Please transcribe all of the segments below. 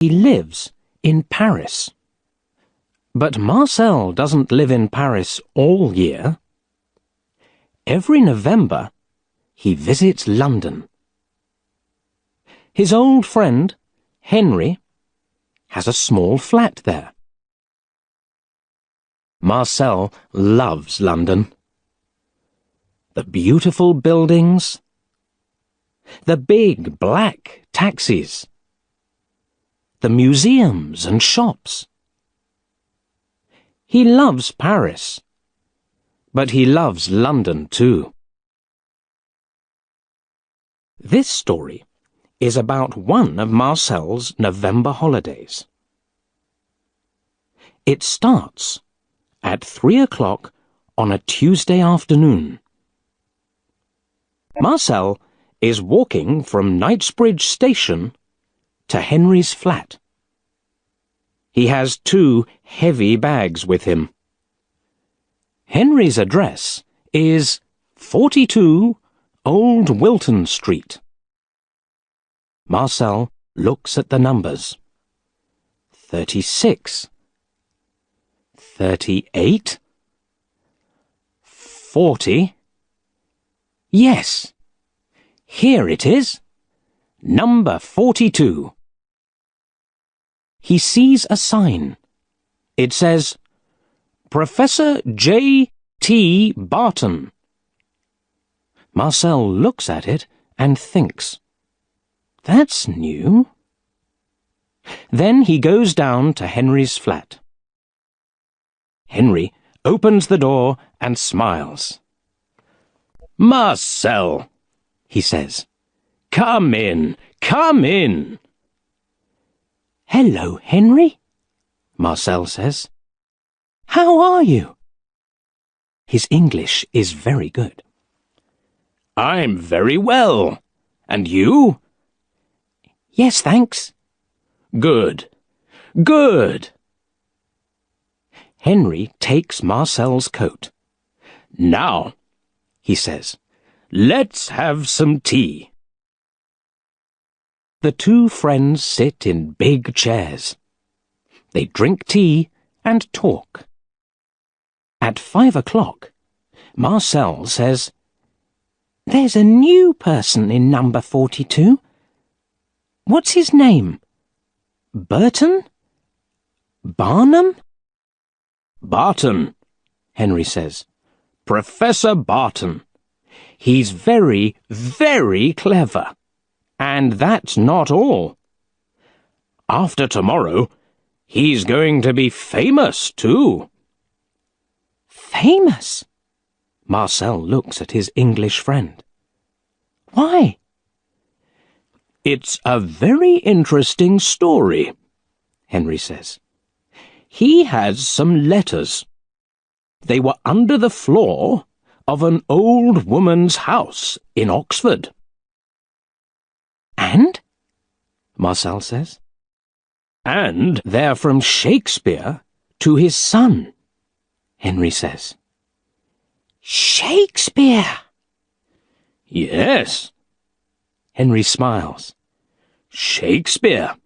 He lives in Paris. But Mercel doesn't live in Paris all year. Every November, he visits London. His old friend, Henry, has a small flat there. Mercel loves London. The beautiful buildings, the big black taxis, the museums and shops. He loves Paris, but he loves London too. This story is about one of Mercel's November holidays. It starts at 3 o'clock on a Tuesday afternoon. Mercel is walking from Knightsbridge Station to Henry's flat. He has 2 heavy bags with him. Henry's address is 42 Old Wilton Street. Mercel looks at the numbers. 36, 38, 40. Yes, here it is. Number 42. He sees a sign. It says, Professor J. T. Barton. Mercel looks at it and thinks, that's new. Then he goes down to Henry's flat. Henry opens the door and smiles. Mercel, he says. Come in, come in. Hello, Henry, Mercel says. How are you? His English is very good. I'm very well. And you? Yes, thanks. Good, good. Henry takes Mercel's coat. Now, he says, let's have some tea. The 2 friends sit in big chairs. They drink tea and talk. At 5 o'clock, Mercel says, There's a new person in number 42. What's his name? Burton? Barnum? Barton, Henry says. Professor Barton. He's very, very clever. And that's not all. After tomorrow, he's going to be famous, too. Famous? Mercel looks at his English friend. Why? It's a very interesting story, Henry says. He has some letters. They were under the floor of an old woman's house in Oxford. And? Mercel says. And they're from Shakespeare to his son, Henry says. Shakespeare? Yes. Henry smiles. Shakespeare.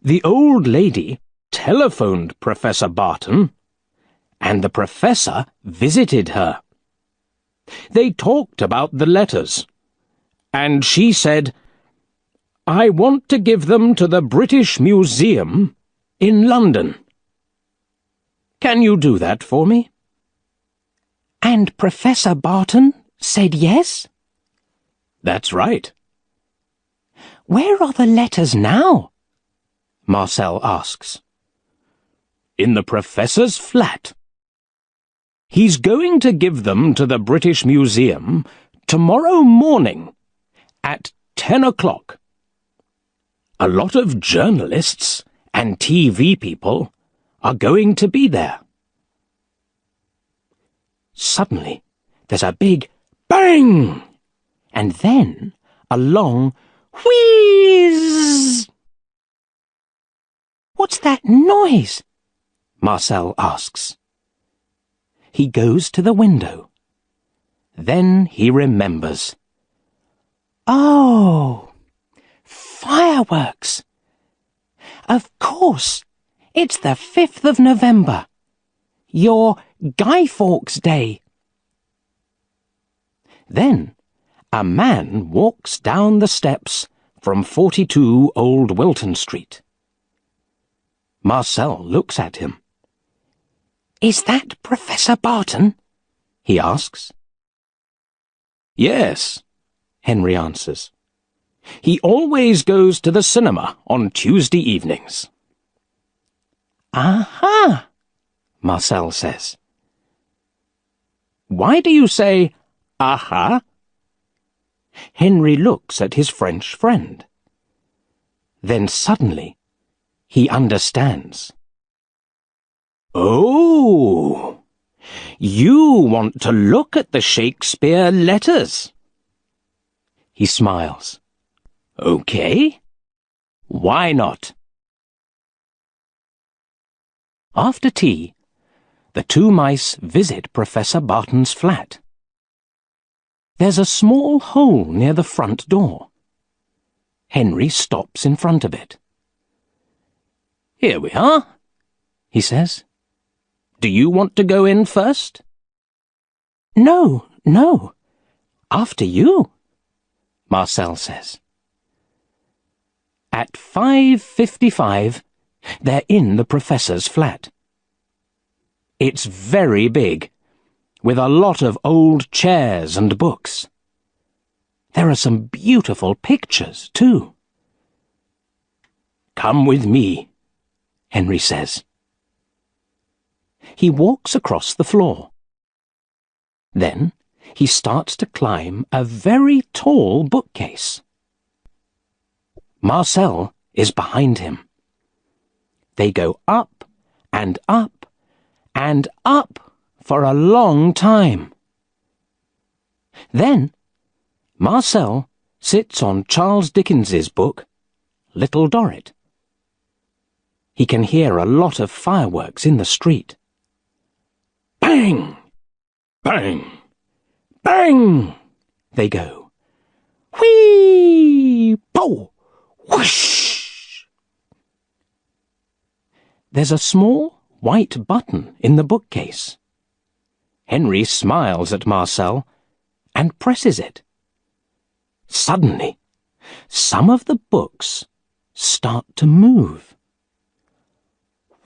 The old lady telephoned Professor Barton, and the professor visited her. They talked about the letters, and she said, I want to give them to the British Museum in London. Can you do that for me? And Professor Barton said yes? That's right. Where are the letters now? Mercel asks. In the professor's flat. He's going to give them to the British Museum tomorrow morning at 10 o'clock. A lot of journalists and TV people are going to be there. Suddenly, there's a big bang, and then a long wheeze. What's that noise? Mercel asks. He goes to the window. Then he remembers. Oh, fireworks! Of course. It's the 5th of November. Your Guy Fawkes Day. Then a man walks down the steps from 42 Old Wilton Street. Mercel looks at him. "Is that Professor Barton?" he asks. "Yes," Henry answers. "He always goes to the cinema on Tuesday evenings." "Aha," Mercel says. "Why do you say, aha?" Henry looks at his French friend. Then suddenly, he understands. "Oh, you want to look at the Shakespeare letters?" He smiles. "Okay, why not?" After tea, the two mice visit Professor Barton's flat. There's a small hole near the front door. Henry stops in front of it. "Here we are," he says. "Do you want to go in first?" No, after you," Mercel says. At 5:55, they're in the professor's flat. It's very big, with a lot of old chairs and books. There are some beautiful pictures, too. "Come with me," Henry says. He walks across the floor. Then he starts to climb a very tall bookcase. Mercel is behind him. They go up and up and up for a long time. Then Mercel sits on Charles Dickens's book, Little Dorrit. He can hear a lot of fireworks in the street. Bang! Bang! Bang! They go. Whee! Pow! Whoosh! There's a small white button in the bookcase. Henry smiles at Mercel and presses it. Suddenly, some of the books start to move.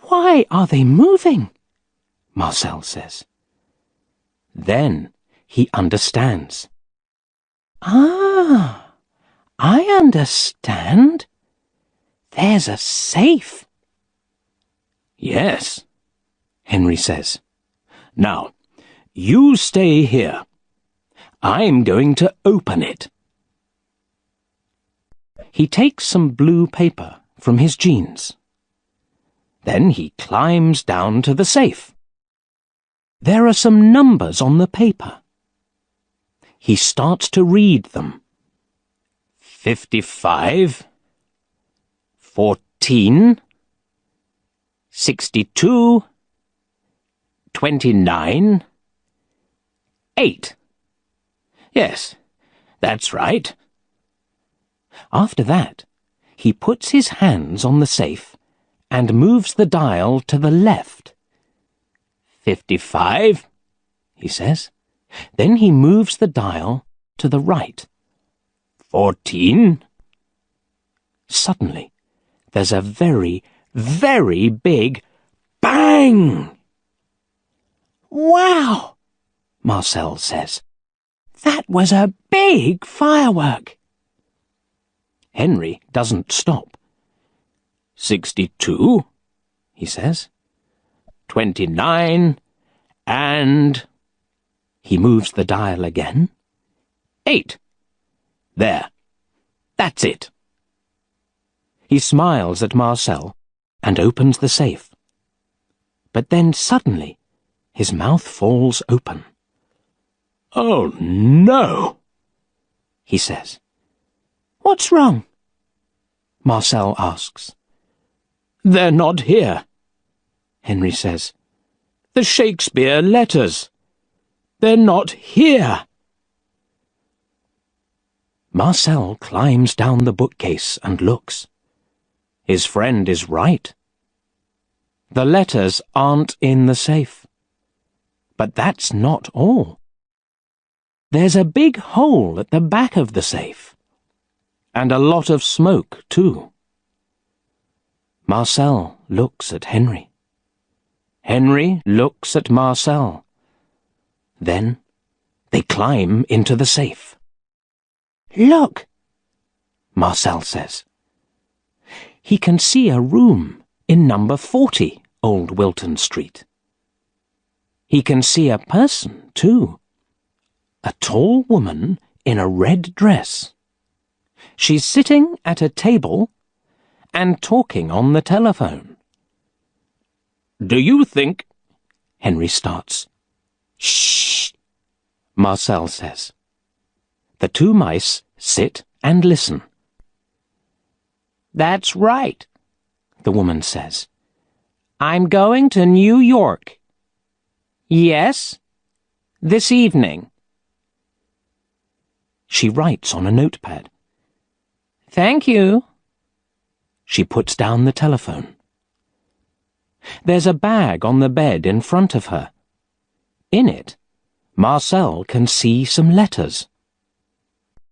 "Why are they moving?" Mercel says. Then he understands. "Ah, I understand. There's a safe." "Yes," Henry says. "Now, you stay here. I'm going to open it." He takes some blue paper from his jeans. Then he climbs down to the safe. There are some numbers on the paper. He starts to read them. 55, 14, 62, 29, 8. Yes, that's right. After that, he puts his hands on the safe and moves the dial to the left. 55, he says. Then he moves the dial to the right. 14. Suddenly, there's a very, very big bang! "Wow!" Mercel says. "That was a big firework." Henry doesn't stop. 62, he says. 29, and... He moves the dial again. 8. There. That's it. He smiles at Mercel and opens the safe. But then suddenly his mouth falls open. "Oh, no," he says. "What's wrong?" Mercel asks. "They're not here," Henry says. "The Shakespeare letters. They're not here." Mercel climbs down the bookcase and looks. His friend is right. The letters aren't in the safe. But that's not all. There's a big hole at the back of the safe. And a lot of smoke, too. Mercel looks at Henry. Henry looks at Mercel. Then they climb into the safe. "Look," Mercel says. He can see a room in number 40 Old Wilton Street. He can see a person, too. A tall woman in a red dress. She's sitting at a table and talking on the telephone. "Do you think—" Henry starts. "Shh," Mercel says. The two mice sit and listen. "That's right," the woman says. "I'm going to New York." "Yes? This evening?" She writes on a notepad. "Thank you." She puts down the telephone. There's a bag on the bed in front of her. In it, Mercel can see some letters.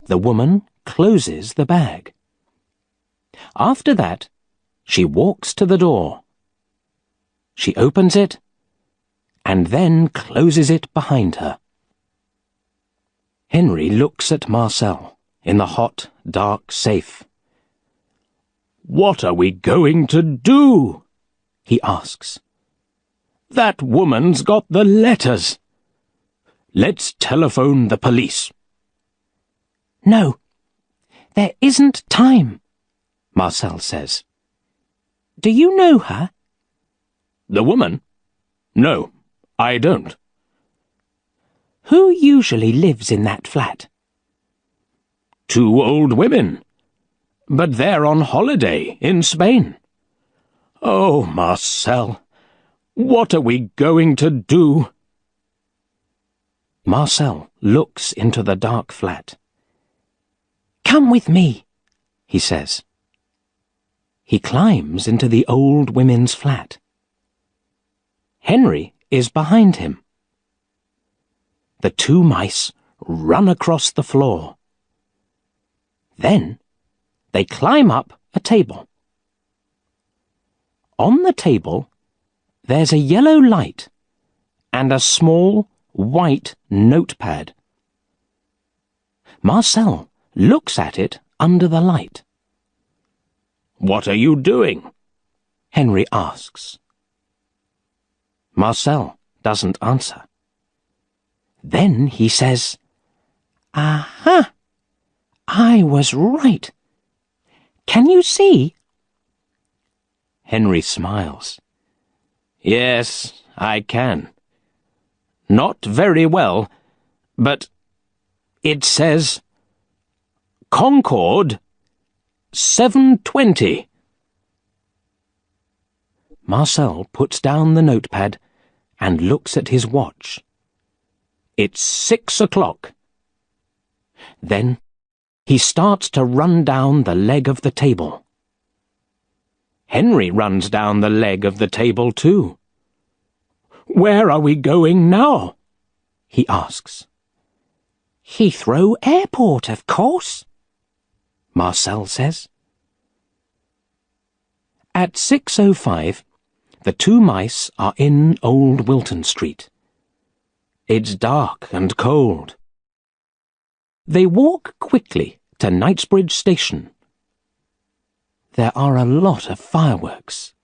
The woman closes the bag. After that, she walks to the door. She opens it and then closes it behind her. Henry looks at Mercel in the hot, dark safe. "What are we going to do?" he asks. "That woman's got the letters. Let's telephone the police." "No, there isn't time," Mercel says. "Do you know her?" "The woman? No, I don't." "Who usually lives in that flat?" "Two old women. But they're on holiday in Spain." "Oh, Mercel, what are we going to do?" Mercel looks into the dark flat. "Come with me," he says. He climbs into the old women's flat. Henry is behind him. The two mice run across the floor. Then they climb up a table. On the table, there's a yellow light and a small white notepad. Mercel looks at it under the light. "What are you doing?" Henry asks. Mercel doesn't answer. Then he says, "Aha! I was right. Can you see?" Henry smiles. "Yes, I can. Not very well, but it says Concord 7:20. Mercel puts down the notepad and looks at his watch. It's 6 o'clock. Then he starts to run down the leg of the table. Henry runs down the leg of the table too. "Where are we going now?" he asks. "Heathrow Airport, of course," Mercel says. At 6:05, the two mice are in Old Wilton Street. It's dark and cold. They walk quickly to Knightsbridge Station. There are a lot of fireworks.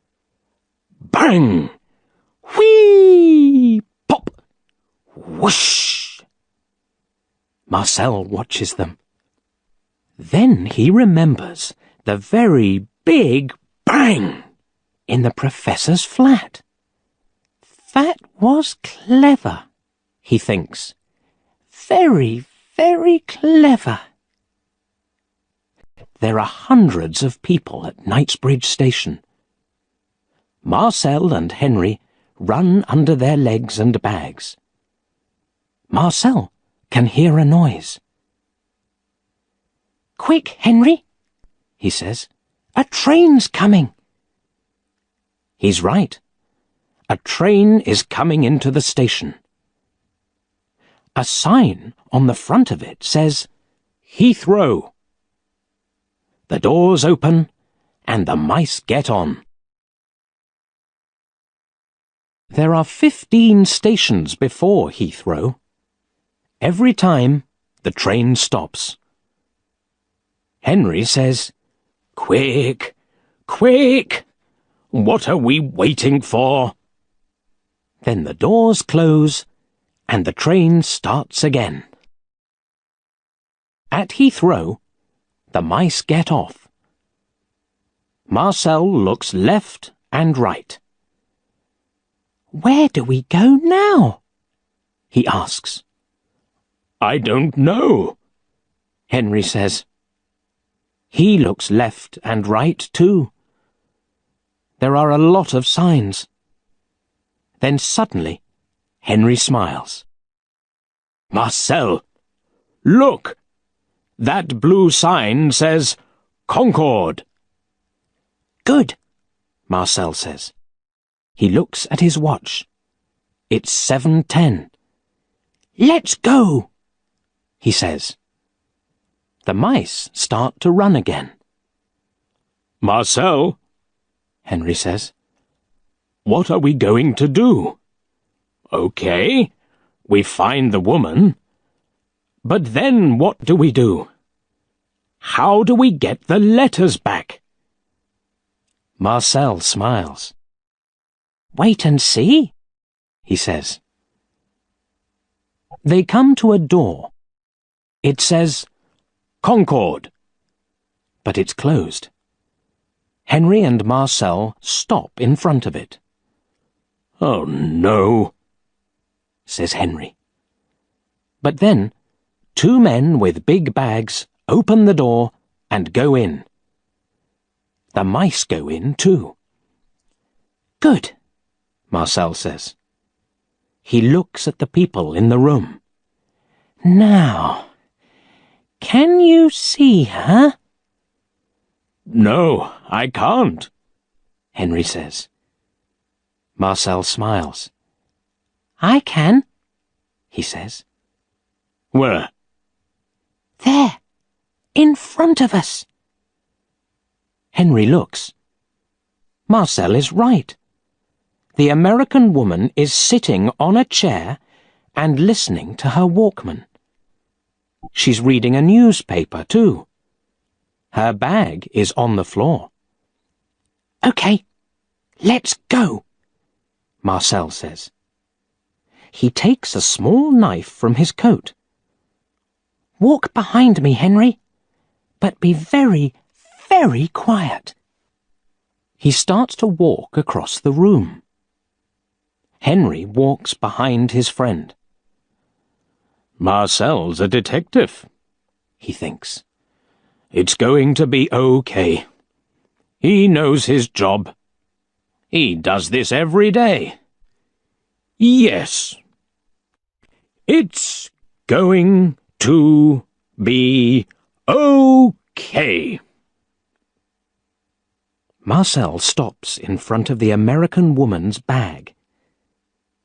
Bang! Whee! Pop! Whoosh! Mercel watches them. Then he remembers the very big bang in the professor's flat. That was clever, he thinks. Very, very clever. There are hundreds of people at Knightsbridge Station. Mercel and Henry run under their legs and bags. Mercel can hear a noise. "Quick, Henry," he says. A train's coming. He's right. A train is coming into the station. A sign on the front of it says, Heathrow. The doors open, and the mice get on. There are 15 stations before Heathrow. Every time, the train stops. Henry says, Quick, quick! What are we waiting for? Then the doors close, and the train starts again. At Heathrow, the mice get off. Mercel looks left and right. Where do we go now? He asks. I don't know, Henry says. He looks left and right too. There are a lot of signs. Then suddenly, Henry smiles. Mercel, look! That blue sign says Concord. Good, Mercel says. He looks at his watch. It's 7:10. Let's go, he says. The mice start to run again. Mercel, Henry says, what are we going to do? Okay, we find the woman. But then what do we do? How do we get the letters back? Mercel smiles. Wait and see, he says. They come to a door. It says, Concord. But it's closed. Henry and Mercel stop in front of it. Oh, no, says Henry. But then, 2 men with big bags open the door and go in. The mice go in too. Good, Mercel says. He looks at the people in the room. Now, can you see her? No, I can't, Henry says. Mercel smiles. I can, he says. Where? There, in front of us. Henry looks. Mercel is right. The American woman is sitting on a chair and listening to her Walkman. She's reading a newspaper, too. Her bag is on the floor. Okay, let's go, Mercel says. He takes a small knife from his coat. Walk behind me, Henry, but be very, very quiet. He starts to walk across the room. Henry walks behind his friend. Mercel's a detective, he thinks. It's going to be okay. He knows his job. He does this every day. Yes. It's going to be okay. Mercel stops in front of the American woman's bag.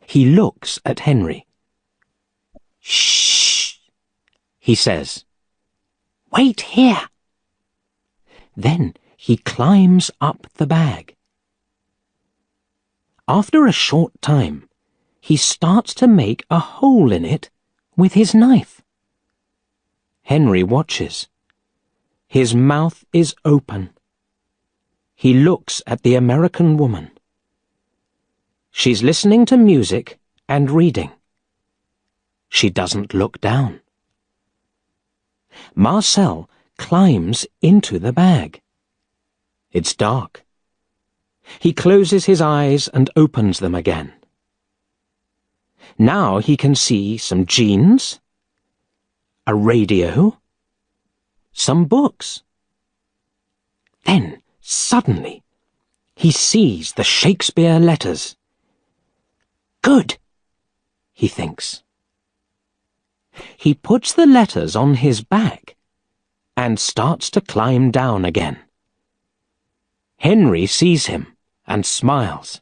He looks at Henry. Shh, he says. Wait here. Then he climbs up the bag. After a short time, he starts to make a hole in it with his knife. Henry watches. His mouth is open. He looks at the American woman. She's listening to music and reading. She doesn't look down. Mercel climbs into the bag. It's dark. He closes his eyes and opens them again. Now he can see some jeans, a radio, some books. Then, suddenly, he sees the Shakespeare letters. Good, he thinks. He puts the letters on his back and starts to climb down again. Henry sees him and smiles.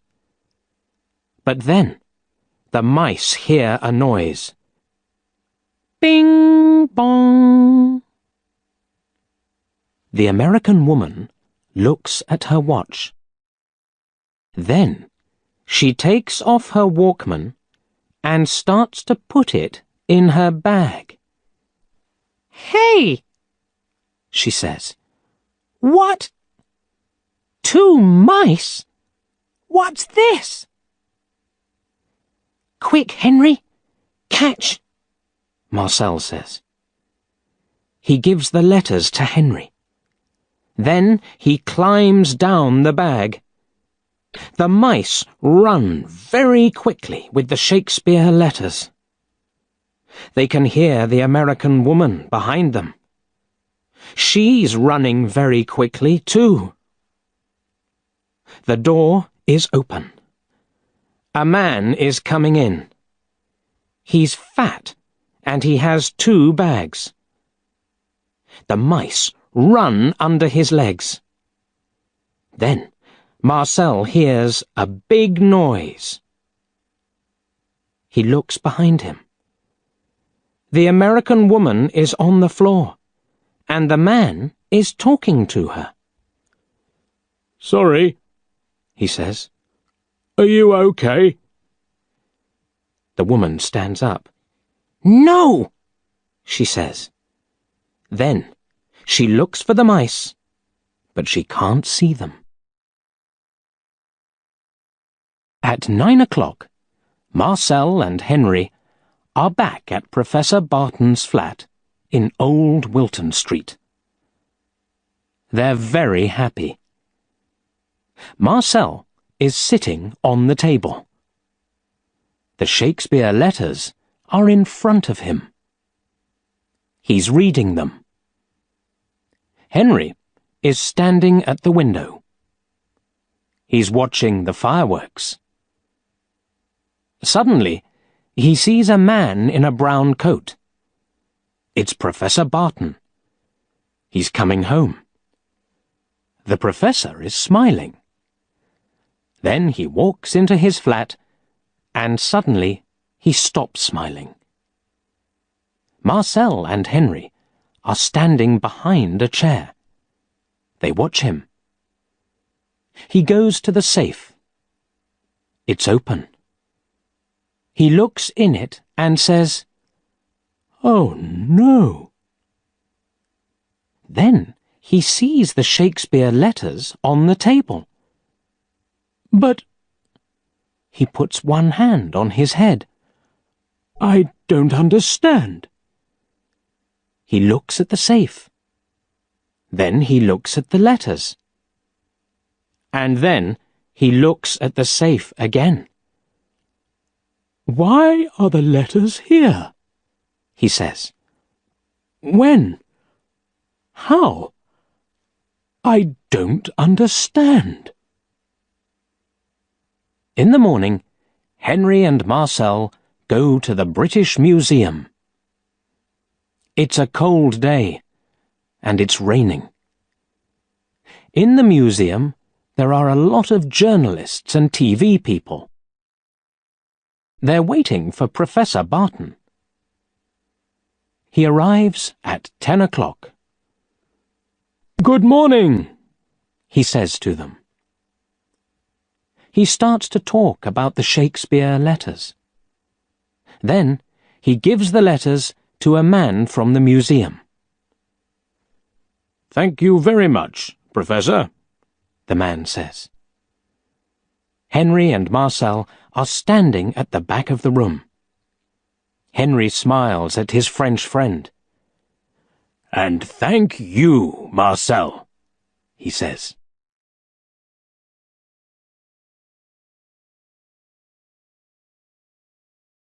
But then the mice hear a noise. Bing bong. The American woman looks at her watch. Then she takes off her Walkman and starts to put it in her bag. "Hey," she says. "What? 2 mice? What's this?" "Quick, Henry, catch," Mercel says. He gives the letters to Henry. Then he climbs down the bag. The mice run very quickly with the Shakespeare letters. They can hear the American woman behind them. She's running very quickly too. The door is open. A man is coming in. He's fat and he has 2 bags. The mice run under his legs. Then Mercel hears a big noise. He looks behind him. The American woman is on the floor, and the man is talking to her. "Sorry," he says. "Are you okay?" The woman stands up. "No," she says. Then she looks for the mice, but she can't see them. At 9 o'clock, Mercel and Henry are back at Professor Barton's flat in Old Wilton Street. They're very happy. Mercel is sitting on the table. The Shakespeare letters are in front of him. He's reading them. Henry is standing at the window. He's watching the fireworks. Suddenly, he sees a man in a brown coat. It's Professor Barton. He's coming home. The professor is smiling. Then he walks into his flat, and suddenly he stops smiling. Mercel and Henry are standing behind a chair. They watch him. He goes to the safe. It's open. He looks in it and says, "Oh, no." Then he sees the Shakespeare letters on the table. But he puts one hand on his head. "I don't understand." He looks at the safe. Then he looks at the letters. And then he looks at the safe again. "Why are the letters here?" he says. "When? How? I don't understand." In the morning, Henry and Mercel go to the British Museum. It's a cold day, and it's raining. In the museum, there are a lot of journalists and TV people. They're waiting for Professor Barton. He arrives at 10 o'clock. "Good morning," he says to them. He starts to talk about the Shakespeare letters. Then he gives the letters to a man from the museum. "Thank you very much, Professor," the man says. Henry and Mercel are standing at the back of the room. Henry smiles at his French friend. "And thank you, Mercel," he says.